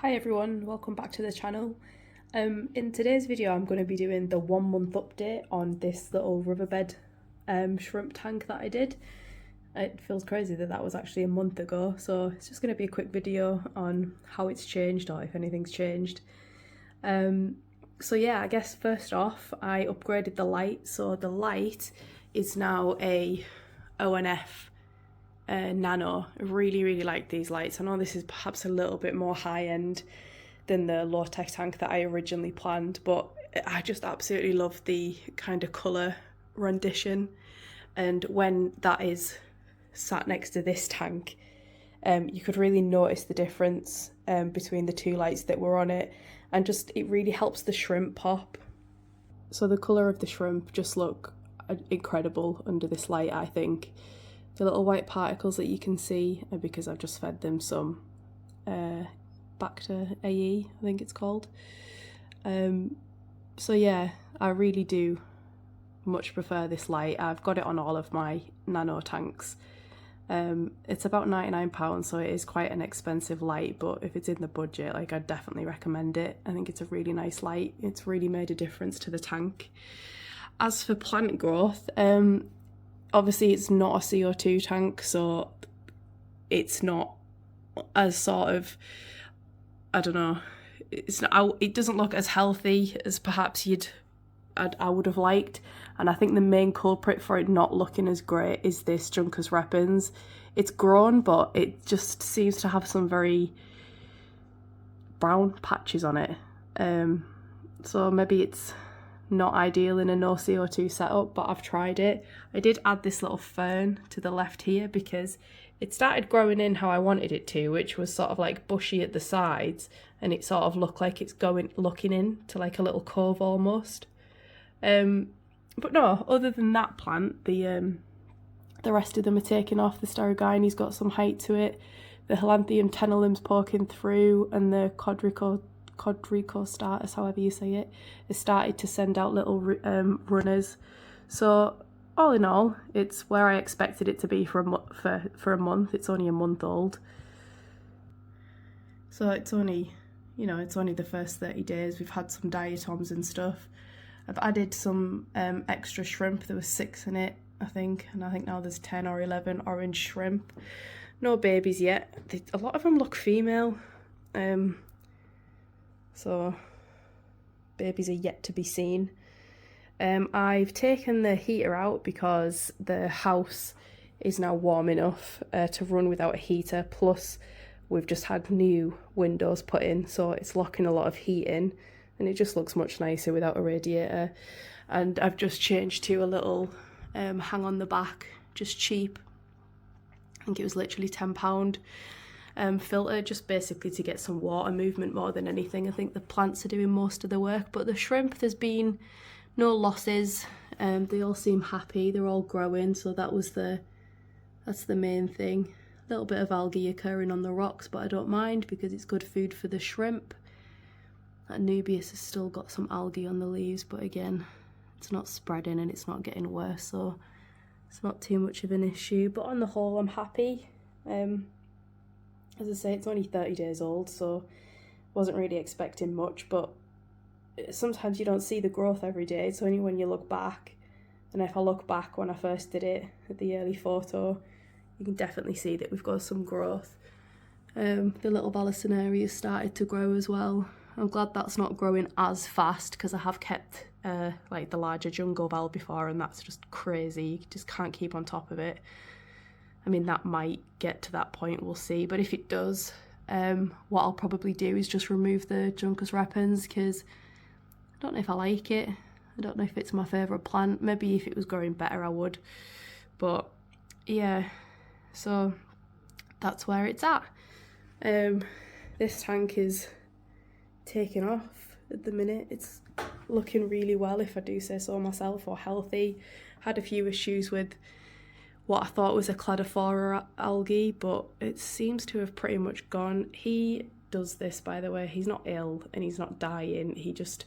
Hi everyone, welcome back to the channel. In today's video I'm going to be doing the 1 month update on this little riverbed shrimp tank that I did. It feels crazy that that was actually a month ago, so it's just going to be a quick video on how it's changed or if anything's changed. So yeah, I guess first off I upgraded the light, so the light is now a ONF Nano. I really like these lights. I know this is perhaps a little bit more high-end than the low-tech tank that I originally planned, but I just absolutely love the kind of colour rendition, and when that is sat next to this tank, you could really notice the difference between the two lights that were on it, and just it really helps the shrimp pop. So the colour of the shrimp just look incredible under this light, I think. The little white particles that you can see are because I've just fed them some Bacter AE, I think it's called. So yeah, I really do much prefer this light. I've got it on all of my nano tanks. It's about £99, so it is quite an expensive light, but if it's in the budget, like, I'd definitely recommend it. I think it's a really nice light. It's really made a difference to the tank. As for plant growth, obviously it's not a CO2 tank, so it's not as sort of, I don't know, it doesn't look as healthy as perhaps I would have liked. And I think the main culprit for it not looking as great is this Juncus repens. It's grown, but it just seems to have some very brown patches on it. So maybe it's not ideal in a no CO2 setup, but I've tried it. I did add this little fern to the left here because it started growing in how I wanted it to, which was sort of like bushy at the sides, and it sort of looked like it's looking in to like a little cove almost. But no, other than that plant, the rest of them are taking off. The Sterogyne's got some height to it, the Helanthrium tenulim's poking through, and the Codricostatus, however you say it, has started to send out little runners. So all in all, it's where I expected it to be for a month. It's only a month old, so it's only, you know, it's only the first 30 days. We've had some diatoms and stuff. I've added some extra shrimp. There was 6 in it, I think, and I think now there's 10 or 11 orange shrimp. No babies yet. A lot of them look female. So babies are yet to be seen. I've taken the heater out because the house is now warm enough to run without a heater, plus we've just had new windows put in, so it's locking a lot of heat in, and it just looks much nicer without a radiator. And I've just changed to a little hang on the back, just cheap, I think it was literally £10, filter, just basically to get some water movement more than anything. I think the plants are doing most of the work, but the shrimp, there's been no losses. They all seem happy, they're all growing, so that's the main thing. A little bit of algae occurring on the rocks, but I don't mind because it's good food for the shrimp. That Nubius has still got some algae on the leaves, but again, it's not spreading and it's not getting worse, so it's not too much of an issue. But on the whole, I'm happy. As I say, it's only 30 days old, so wasn't really expecting much, but sometimes you don't see the growth every day. It's only when you look back, and if I look back when I first did it at the early photo, you can definitely see that we've got some growth. The little Balasinaria started to grow as well. I'm glad that's not growing as fast because I have kept like the larger jungle val before, and that's just crazy. You just can't keep on top of it. I mean, that might get to that point, we'll see. But if it does, what I'll probably do is just remove the Juncus repens because I don't know if I like it. I don't know if it's my favourite plant. Maybe if it was growing better I would. But yeah, so that's where it's at. This tank is taking off at the minute. It's looking really well, if I do say so myself, or healthy. Had a few issues with what I thought was a cladophora algae, but it seems to have pretty much gone. He does this, by the way, he's not ill and he's not dying, he just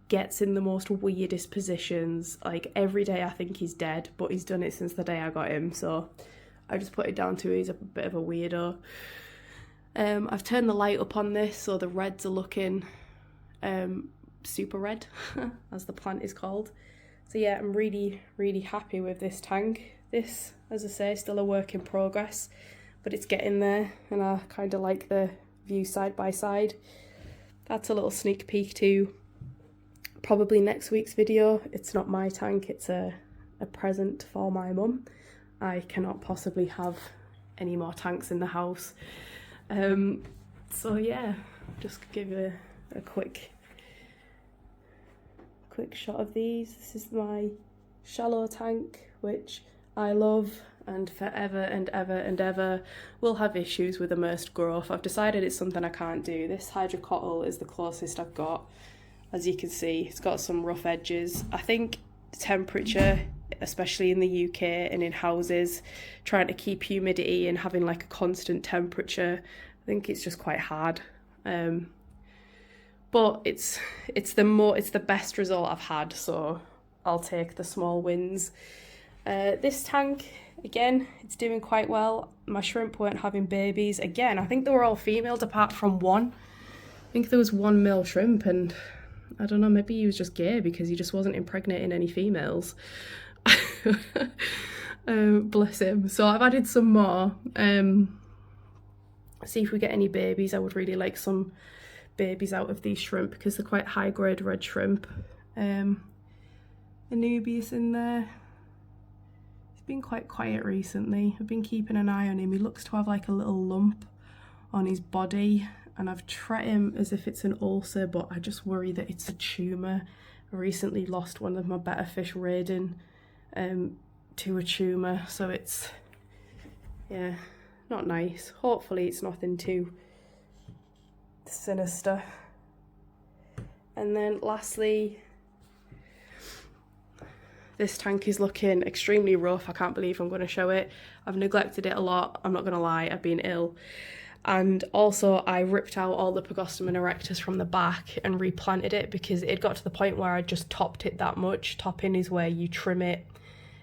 gets in the most weirdest positions. Like every day I think he's dead, but he's done it since the day I got him, so I just put it down to he's a bit of a weirdo. I've turned the light up on this so the reds are looking super red, as the plant is called. So yeah, I'm really, really happy with this tank. This, as I say, is still a work in progress, but it's getting there, and I kind of like the view side by side. That's a little sneak peek to probably next week's video. It's not my tank, it's a present for my mum. I cannot possibly have any more tanks in the house. So yeah, just give a quick shot of these. This is my shallow tank, which I love, and forever and ever and ever will have issues with immersed growth. I've decided it's something I can't do. This hydrocotyle is the closest I've got. As you can see, it's got some rough edges. I think the temperature, especially in the UK and in houses, trying to keep humidity and having like a constant temperature, I think it's just quite hard. But it's the best result I've had, so I'll take the small wins. This tank, again, it's doing quite well. My shrimp weren't having babies. Again, I think they were all females apart from one. I think there was one male shrimp, and I don't know, maybe he was just gay because he just wasn't impregnating any females. Bless him. So I've added some more. See if we get any babies. I would really like some babies out of these shrimp because they're quite high grade red shrimp. Anubius in there. He's been quite quiet recently. I've been keeping an eye on him. He looks to have like a little lump on his body, and I've treated him as if it's an ulcer, but I just worry that it's a tumour. I recently lost one of my better fish raiding to a tumour, so it's, yeah, not nice. Hopefully it's nothing too sinister. And then lastly, this tank is looking extremely rough. I can't believe I'm going to show it. I've neglected it a lot, I'm not going to lie, I've been ill. And also I ripped out all the Pogostemon erectus from the back and replanted it because it got to the point where I just topped it that much. Topping is where you trim it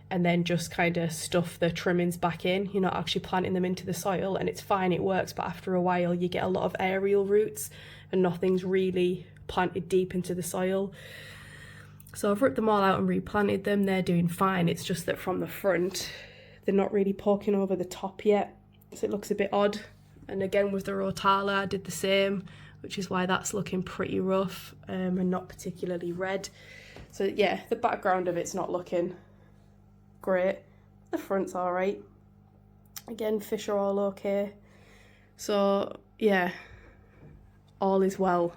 and then just kind of stuff the trimmings back in. You're not actually planting them into the soil, and it's fine, it works, but after a while you get a lot of aerial roots and nothing's really planted deep into the soil. So I've ripped them all out and replanted them. They're doing fine. It's just that from the front, they're not really poking over the top yet, so it looks a bit odd. And again with the Rotala, I did the same, which is why that's looking pretty rough and not particularly red. So yeah, the background of it's not looking great. The front's all right. Again, fish are all okay. So yeah, all is well.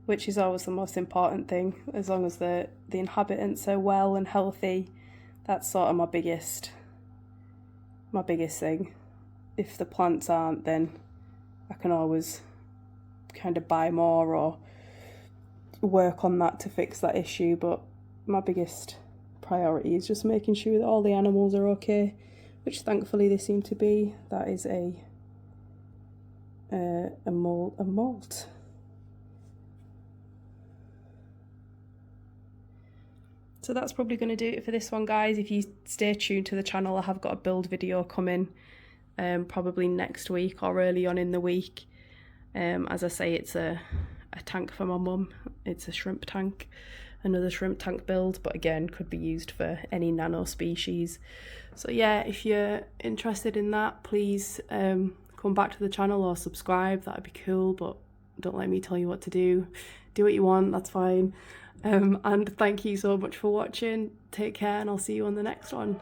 Which is always the most important thing. As long as the inhabitants are well and healthy, that's sort of my biggest thing. If the plants aren't, then I can always kind of buy more or work on that to fix that issue, but my biggest priority is just making sure that all the animals are okay, which thankfully they seem to be. That is a molt. So that's probably going to do it for this one, guys. If you stay tuned to the channel, I have got a build video coming probably next week or early on in the week. As I say, it's a tank for my mum. It's a shrimp tank, another shrimp tank build, but again, could be used for any nano species. So yeah, if you're interested in that, please come back to the channel or subscribe. That'd be cool, but don't let me tell you what to do. Do what you want, that's fine. And thank you so much for watching. Take care, and I'll see you on the next one.